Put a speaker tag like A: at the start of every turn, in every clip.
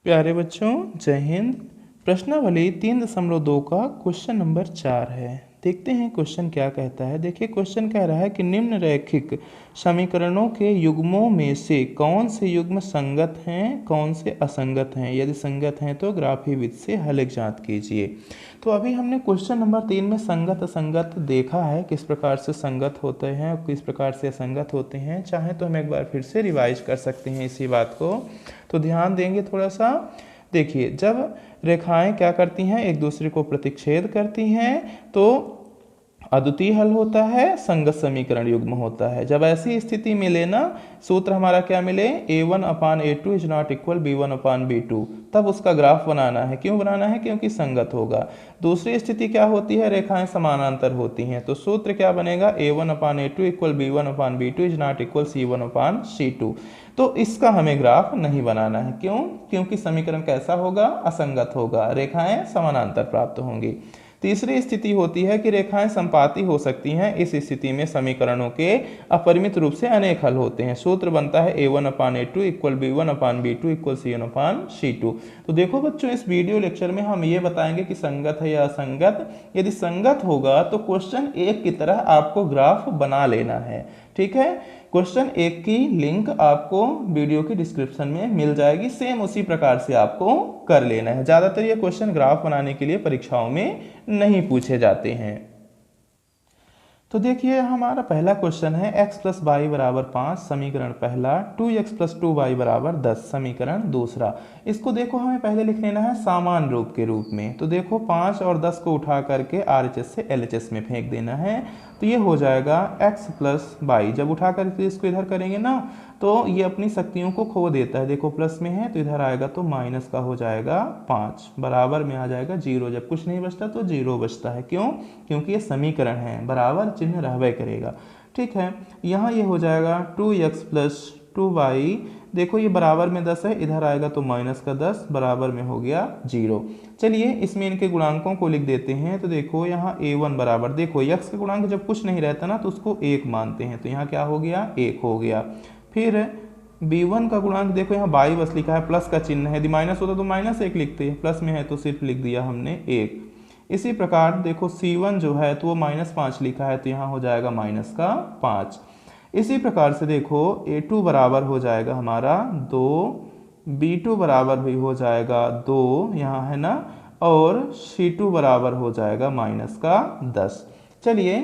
A: प्यारे बच्चों, जय हिंद। प्रश्नावली 3.2 का क्वेश्चन नंबर 4 है। देखते हैं क्वेश्चन क्या कहता है। देखिए क्वेश्चन कह रहा है कि निम्न रैखिक समीकरणों के युग्मों में से कौन से युग्म संगत हैं, कौन से असंगत हैं। यदि संगत हैं तो ग्राफी विधि से हल ज्ञात कीजिए। तो अभी हमने क्वेश्चन नंबर 3 में संगत असंगत देखा है, किस प्रकार से संगत होते हैं और किस प्रकार से असंगत होते हैं। चाहे तो हम एक बार फिर से रिवाइज कर सकते हैं इसी बात को। तो ध्यान देंगे थोड़ा सा। देखिए, जब रेखाएं क्या करती हैं, एक दूसरे को प्रतिच्छेद करती हैं तो अद्वितीय हल होता है, संगत समीकरण युग्म होता है। जब ऐसी स्थिति मिले ना, सूत्र हमारा क्या मिले, a1/a2 is not equal b1/b2, तब उसका ग्राफ बनाना है। क्यों बनाना है? क्योंकि संगत होगा। दूसरी स्थिति क्या होती है, रेखाएं समानांतर होती हैं, तो सूत्र क्या बनेगा, a1/a2 equal b1/b2 is not equal c1/c2। तो इसका हमें ग्राफ नहीं बनाना है। क्यों? क्योंकि समीकरण कैसा होगा, असंगत होगा, रेखाएं समानांतर प्राप्त होंगी। तीसरी स्थिति होती है कि रेखाएं संपाती हो सकती हैं। इस स्थिति में समीकरणों के अपरिमित रूप से अनेक हल होते हैं। सूत्र बनता है a1/a2 equal b1/b2 equal c1/c2। तो देखो बच्चों, इस वीडियो लेक्चर में हम ये बताएंगे कि संगत है या असंगत। यदि संगत होगा तो क्वेश्चन 1 की तरह आपको ग्राफ बना लेना है। ठीक है, क्वेश्चन 1 की लिंक आपको वीडियो की डिस्क्रिप्शन में मिल जाएगी। सेम उसी प्रकार से आपको कर लेना है। ज़्यादातर ये क्वेश्चन ग्राफ बनाने के लिए परीक्षाओं में नहीं पूछे जाते हैं। तो देखिए, हमारा पहला क्वेश्चन है x प्लस वाई बराबर 5 समीकरण पहला, 2x प्लस 2y बराबर 10 समीकरण दूसरा। इसको देखो हमें पहले लिख लेना है सामान्य रूप के रूप में। तो देखो 5 और 10 को उठा करके RHS से LHS में फेंक देना है। तो ये हो जाएगा x प्लस वाई। जब उठा करके इसको इधर करेंगे ना तो ये अपनी शक्तियों को खो देता है। देखो प्लस में है तो इधर आएगा तो माइनस का हो जाएगा 5, बराबर में आ जाएगा 0। जब कुछ नहीं बचता तो 0 बचता है। क्यों? क्योंकि ये समीकरण है, बराबर चिन्ह रहबे करेगा। ठीक है, यहाँ ये हो जाएगा 2x प्लस 2y। देखो ये बराबर में 10 है, इधर आएगा तो माइनस का 10, बराबर में हो गया 0। चलिए इसमें इनके गुणांकों को लिख देते हैं। तो देखो यहाँ a1 बराबर, देखो x का गुणांक जब कुछ नहीं रहता ना तो उसको 1 मानते हैं, तो यहाँ क्या हो गया, 1 हो गया। फिर b1 का गुणांक देखो, यहाँ बाई बस लिखा है, प्लस का चिन्ह है। यदि माइनस होता तो -1 लिखते, प्लस में है तो सिर्फ लिख दिया हमने 1। इसी प्रकार देखो c1 जो है तो वो -5 लिखा है, तो यहाँ हो जाएगा -5। इसी प्रकार से देखो a2 बराबर हो जाएगा हमारा 2, b2 बराबर भी हो जाएगा 2, यहाँ है ना, और c2 बराबर हो जाएगा -10। चलिए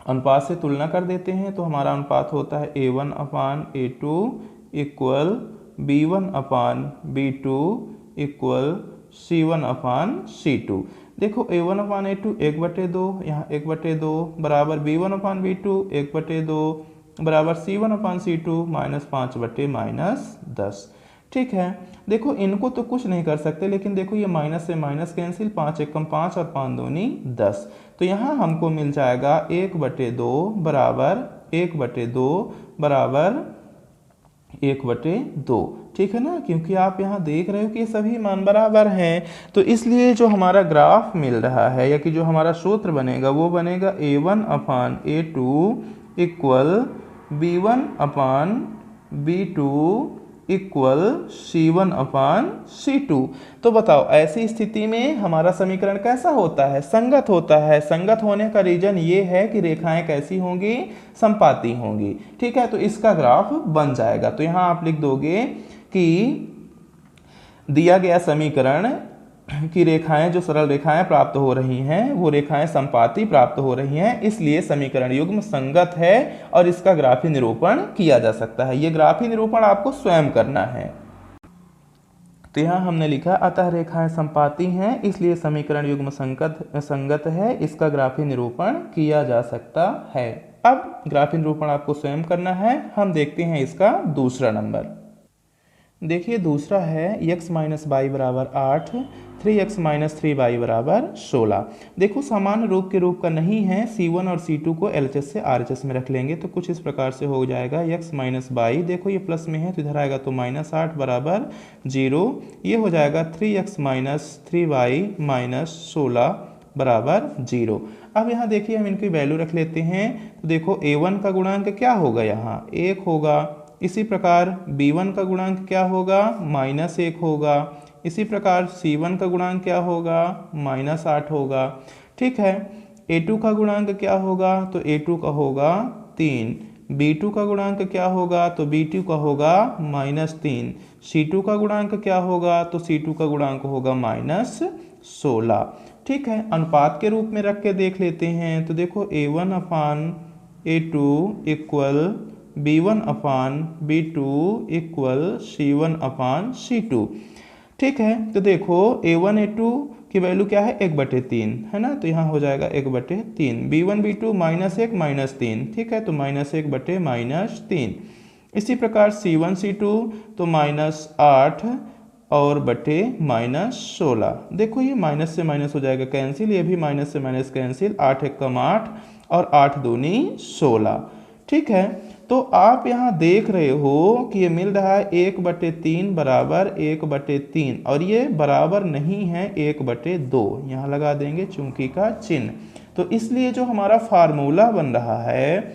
A: अनुपात से तुलना कर देते हैं। तो हमारा अनुपात होता है a1/a2 equal b1/b2 equal c1/c2। देखो a1/a2 1/2, यहाँ 1/2 बराबर b1/b2 1/2 बराबर c1/c2 -5/-10। ठीक है, देखो इनको तो कुछ नहीं कर सकते, लेकिन देखो ये माइनस से माइनस कैंसिल, 5 एकम 5 और 5 दूनी 10। तो यहाँ हमको मिल जाएगा 1/2 बराबर 1/2 बराबर 1/2। ठीक है ना, क्योंकि आप यहाँ देख रहे हो कि ये सभी मान बराबर हैं। तो इसलिए जो हमारा ग्राफ मिल रहा है या कि जो हमारा सूत्र बनेगा वो बनेगा a1/a2 equal b1/b2 equal c1/c2। तो बताओ ऐसी स्थिति में हमारा समीकरण कैसा होता है, संगत होता है। संगत होने का रीजन ये है कि रेखाएं कैसी होंगी, संपाती होंगी। ठीक है, तो इसका ग्राफ बन जाएगा। तो यहाँ आप लिख दोगे कि दिया गया समीकरण की रेखाएं, जो सरल रेखाएं प्राप्त हो रही हैं वो रेखाएं संपाती प्राप्त हो रही हैं, इसलिए समीकरण युग्म संगत है और इसका ग्राफी निरूपण किया जा सकता है। ये ग्राफी निरूपण आपको स्वयं करना है। तो यहाँ हमने लिखा अतः रेखाएं संपाती हैं इसलिए समीकरण युग्म संगत है, इसका ग्राफी निरूपण किया जा सकता है। अब ग्राफी निरूपण आपको स्वयं करना है। हम देखते हैं इसका दूसरा नंबर। देखिए दूसरा है x माइनस वाई बराबर 8, 3x माइनस 3y बराबर 16। देखो सामान्य रूप के रूप का नहीं है, c1 और c2 को LHS से RHS में रख लेंगे तो कुछ इस प्रकार से हो जाएगा x माइनस वाई। देखो ये प्लस में है तो इधर आएगा तो -8 बराबर 0। ये हो जाएगा 3x माइनस 3y माइनस 16 बराबर 0। अब यहाँ देखिए हम इनकी वैल्यू रख लेते हैं। तो देखो a1 का गुणांक क्या होगा, यहाँ 1 होगा, इसी प्रकार B1 का गुणांक क्या होगा, -1 होगा। इसी प्रकार C1 का गुणांक क्या होगा, -8 होगा। ठीक है, A2 का गुणांक क्या होगा, तो A2 का होगा 3। B2 का गुणांक क्या होगा, तो B2 का होगा -3। C2 का गुणांक क्या होगा, तो C2 का गुणांक होगा -16। ठीक है, अनुपात के रूप में रख के देख लेते हैं। तो देखो A1/A2 equal B1/B2 equal C1/C2। ठीक है, तो देखो A1 A2 की वैल्यू क्या है, 1/3 है ना, तो यहाँ हो जाएगा 1/3। B1 B2 -1 -3, ठीक है, तो -1/-3। इसी प्रकार C1 C2 तो -8 और बटे -16। देखो ये माइनस से माइनस हो जाएगा कैंसिल, ये भी माइनस से माइनस कैंसिल, 8 एकम 8 और 8 दूनी 16। ठीक है, तो आप यहाँ देख रहे हो कि ये मिल रहा है 1/3 बराबर 1/3 और ये बराबर नहीं है 1/2। यहाँ लगा देंगे चुंकी का चिन्ह। तो इसलिए जो हमारा फार्मूला बन रहा है,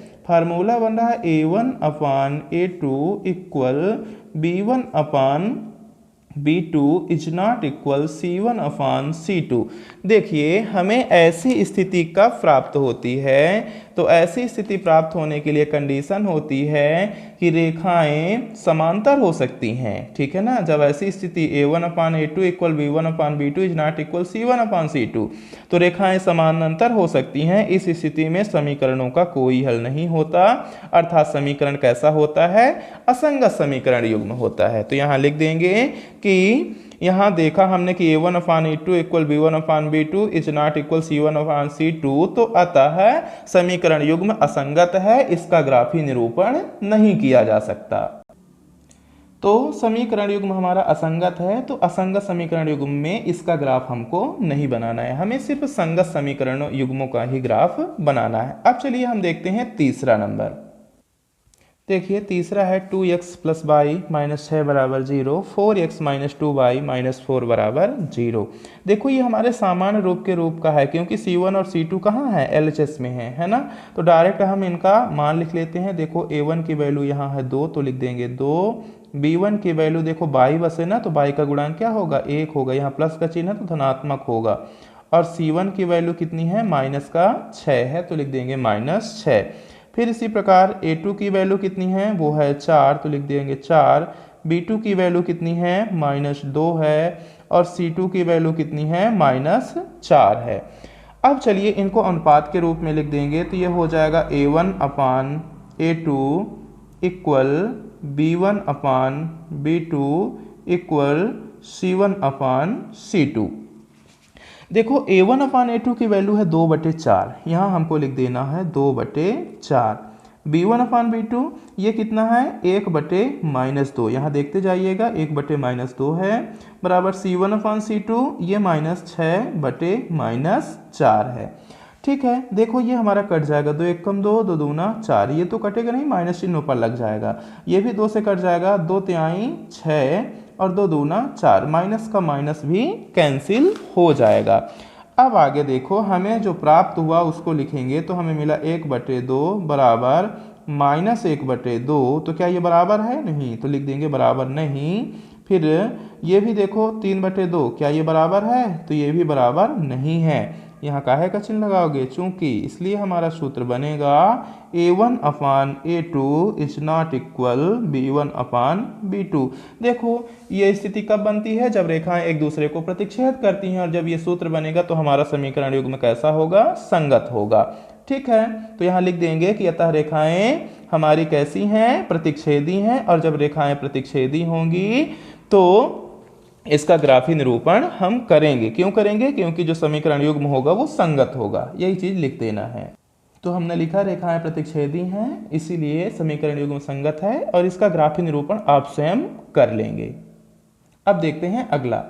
A: A1/A2 equal B1/B2 is not equal C1/C2। देखिए हमें ऐसी स्थिति कब प्राप्त होती है, तो ऐसी स्थिति प्राप्त होने के लिए कंडीशन होती है कि रेखाएं समांतर हो सकती हैं। ठीक है ना, जब ऐसी स्थिति A1/A2 equal B1/B2 is not equal C1/C2, तो रेखाएं समानांतर हो सकती हैं। इस स्थिति में समीकरणों का कोई हल नहीं होता, अर्थात समीकरण कैसा होता है, असंगत समीकरण युग्म होता है। तो यहाँ लिख देंगे कि यहाँ देखा हमने कि A1/A2 equal B1/B2 is not equal C1/C2, तो अतः समीकरण युग्म असंगत है, इसका ग्राफी निरूपण नहीं किया जा सकता। तो समीकरण युग्म हमारा असंगत है, तो असंगत समीकरण युग्म में इसका ग्राफ हमको नहीं बनाना है, हमें सिर्फ संगत समीकरण युग्मों का ही ग्राफ बनाना है। अब चलिए हम देखते हैं तीसरा नंबर। देखिए तीसरा है 2x + y - 6 बराबर 0, 4x - 2y - 4 बराबर 0। देखो ये हमारे सामान्य रूप के रूप का है, क्योंकि C1 और C2 कहाँ है, LHS में है ना, तो डायरेक्ट हम इनका मान लिख लेते हैं। देखो A1 की वैल्यू यहाँ है 2, तो लिख देंगे 2। B1 की वैल्यू देखो बाई बस है ना, तो बाई का गुणांक क्या होगा, 1 होगा, यहाँ प्लस का चिन्ह है तो धनात्मक होगा। और C1 की वैल्यू कितनी है, -6 है, तो लिख देंगे -6। फिर इसी प्रकार A2 की वैल्यू कितनी है, वो है 4, तो लिख देंगे 4। B2 की वैल्यू कितनी है, -2 है, और C2 की वैल्यू कितनी है, -4 है। अब चलिए इनको अनुपात के रूप में लिख देंगे, तो ये हो जाएगा A1/A2 equal B1/B2 equal C1/C2। देखो A1/A2 की वैल्यू है 2/4, यहाँ हमको लिख देना है 2/4। B1/B2 ये कितना है, 1/-2, यहाँ देखते जाइएगा 1/-2 है, बराबर C1/C2 ये -6/-4 है। ठीक है, देखो ये हमारा कट जाएगा, 2 एकम 2, 2 दूना 4, ये तो कटेगा नहीं, माइनस चिन्ह ऊपर लग जाएगा। ये भी 2 से कट जाएगा, 2 तिहाई 6 और 2 दूना 4, माइनस का माइनस भी कैंसिल हो जाएगा। अब आगे देखो हमें जो प्राप्त हुआ उसको लिखेंगे, तो हमें मिला 1/2 बराबर -1/2, तो क्या ये बराबर है, नहीं, तो लिख देंगे बराबर नहीं। फिर ये भी देखो 3/2, क्या ये बराबर है, तो ये भी बराबर नहीं है। यहाँ काहे का चिन्ह लगाओगे, चूंकि, इसलिए हमारा सूत्र बनेगा A1/A2 is not equal B1/B2। देखो ये स्थिति कब बनती है, जब रेखाएं एक दूसरे को प्रतिच्छेद करती हैं, और जब ये सूत्र बनेगा तो हमारा समीकरण युग्म कैसा होगा, संगत होगा। ठीक है, तो यहाँ लिख देंगे कि अतः रेखाएं हमारी कैसी हैं, प्रतिच्छेदी हैं, और जब रेखाएं प्रतिच्छेदी होंगी तो इसका ग्राफी निरूपण हम करेंगे। क्यों करेंगे, क्योंकि जो समीकरण युग्म होगा वो संगत होगा, यही चीज लिख देना है। तो हमने लिखा रेखाएं प्रतिच्छेदी हैं, इसीलिए समीकरण युग्म संगत है, और इसका ग्राफी निरूपण आप स्वयं कर लेंगे। अब देखते हैं अगला।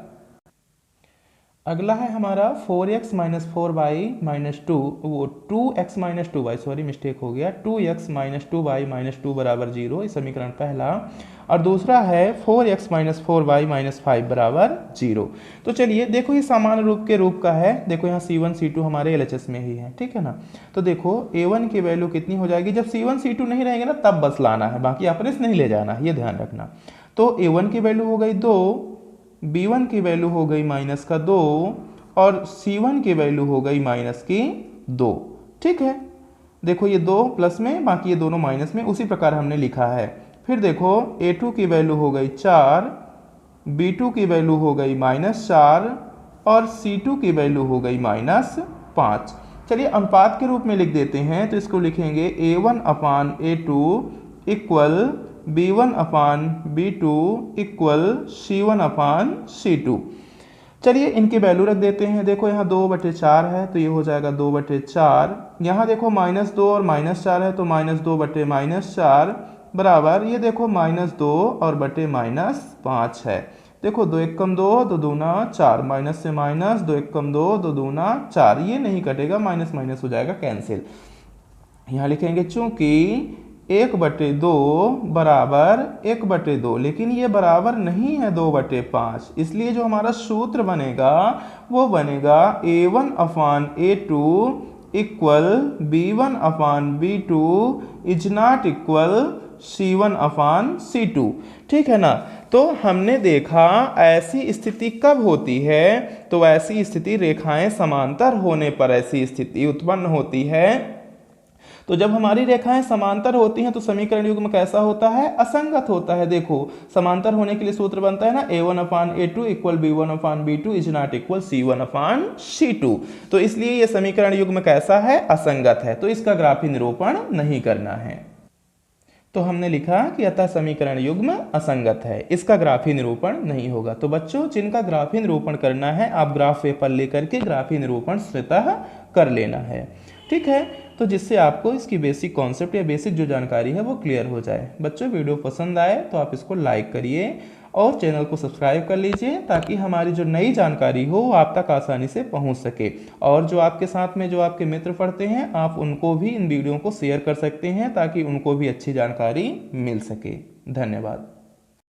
A: अगला है हमारा 4x माइनस 4y माइनस 2, वो 2x minus 2y, sorry mistake हो गया, 2x माइनस 2y माइनस 2 बराबर 0, ये समीकरण पहला। और दूसरा है 4x माइनस 4y माइनस 5 बराबर 0। तो चलिए देखो ये सामान्य रूप के रूप का है, देखो यहाँ C1 C2 हमारे LHS में ही है, ठीक है ना। तो देखो A1 की वैल्यू कितनी हो जाएगी, जब C1 C2 नहीं रहेंगे ना तब बस लाना है, बाकी अपरेस नहीं ले जाना, ये ध्यान रखना। तो A1 की वैल्यू हो गई 2, B1 की वैल्यू हो गई माइनस का 2 और C1 की वैल्यू हो गई माइनस की 2, ठीक है। देखो ये 2 प्लस में, बाकी ये दोनों माइनस में, उसी प्रकार हमने लिखा है। फिर देखो A2 की वैल्यू हो गई 4, B2 की वैल्यू हो गई -4 और C2 की वैल्यू हो गई -5। चलिए अनुपात के रूप में लिख देते हैं, तो इसको लिखेंगे A1 अपान A2 इक्वल B1 अपान B2 इक्वल C1 अपान C2। चलिए इनकी वैल्यू रख देते हैं। देखो यहाँ 2/4 है तो ये हो जाएगा 2/4। यहाँ देखो -2 और -4 है तो -2/-4 बराबर, ये देखो -2 और बटे -5 है। देखो 2 1 कम 2, 2 दूना 4, माइनस से माइनस, 2 1 कम 2, 2 दूना 4, ये नहीं कटेगा, माइनस माइनस हो जाएगा कैंसिल। यहाँ लिखेंगे चूंकि 1/2 बराबर 1/2, लेकिन ये बराबर नहीं है 2/5, इसलिए जो हमारा सूत्र बनेगा वो बनेगा A1 upon A2 equal B1 upon B2 is not equal C1 upon C2, ठीक है ना। तो हमने देखा ऐसी स्थिति कब होती है, तो ऐसी स्थिति रेखाएं समांतर होने पर ऐसी स्थिति उत्पन्न होती है। तो जब हमारी रेखाएं समांतर होती हैं तो समीकरण युग्म कैसा होता है, असंगत होता है। देखो समांतर होने के लिए सूत्र बनता है ना A1 upon A2 equal B1 upon B2 is not equal C1 upon C2। तो इसलिए ये समीकरण युग्म कैसा है, असंगत है, तो इसका ग्राफी निरूपण नहीं करना है। तो हमने लिखा कि अतः समीकरण युग्म असंगत है, इसका ग्राफी निरूपण नहीं होगा। तो बच्चों जिनका ग्राफी निरूपण करना है आप ग्राफ पेपर लेकर के ग्राफी निरूपण स्वतः कर लेना है, ठीक है। तो जिससे आपको इसकी बेसिक कॉन्सेप्ट या बेसिक जो जानकारी है वो क्लियर हो जाए। बच्चों वीडियो पसंद आए तो आप इसको लाइक करिए और चैनल को सब्सक्राइब कर लीजिए ताकि हमारी जो नई जानकारी हो वो आप तक आसानी से पहुंच सके। और जो आपके साथ में जो आपके मित्र पढ़ते हैं आप उनको भी इन वीडियो को शेयर कर सकते हैं ताकि उनको भी अच्छी जानकारी मिल सके। धन्यवाद।